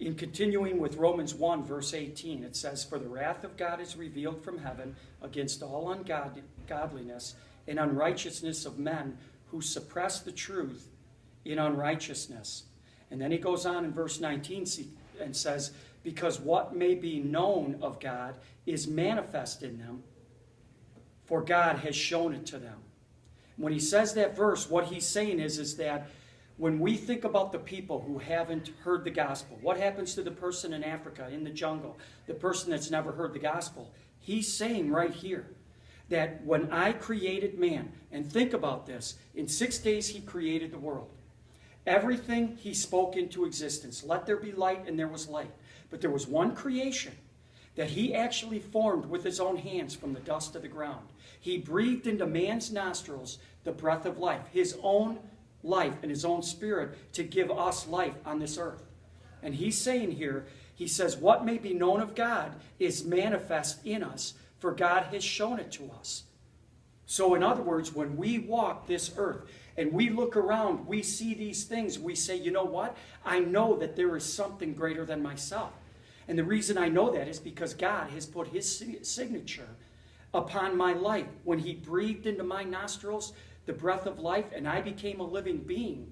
In continuing with Romans 1, verse 18, it says, "For the wrath of God is revealed from heaven against all ungodliness and unrighteousness of men who suppress the truth in unrighteousness." And then he goes on in verse 19 and says, "Because what may be known of God is manifest in them, for God has shown it to them." When he says that verse, what he's saying is that when we think about the people who haven't heard the gospel, what happens to the person in Africa, in the jungle, the person that's never heard the gospel? He's saying right here that when I created man, and think about this, in 6 days he created the world. Everything he spoke into existence. Let there be light, and there was light. But there was one creation that he actually formed with his own hands from the dust of the ground. He breathed into man's nostrils the breath of life, his own life and his own spirit, to give us life on this earth. And he's saying here, he says, what may be known of God is manifest in us, for God has shown it to us. So in other words, when we walk this earth and we look around, we see these things, we say, you know what? I know that there is something greater than myself. And the reason I know that is because God has put his signature upon my life. When he breathed into my nostrils the breath of life and I became a living being,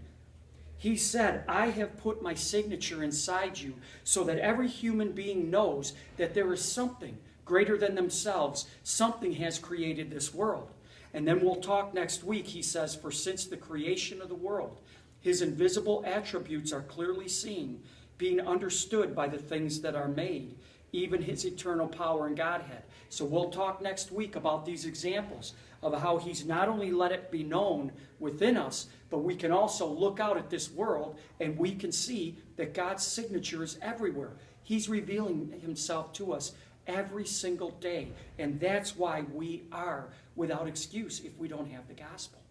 he said, I have put my signature inside you so that every human being knows that there is something greater than themselves. Something has created this world. And then we'll talk next week. He says, for since the creation of the world, his invisible attributes are clearly seen, being understood by the things that are made, even his eternal power and Godhead. So we'll talk next week about these examples of how he's not only let it be known within us, but we can also look out at this world and we can see that God's signature is everywhere. He's revealing himself to us every single day. And that's why we are without excuse if we don't have the gospel.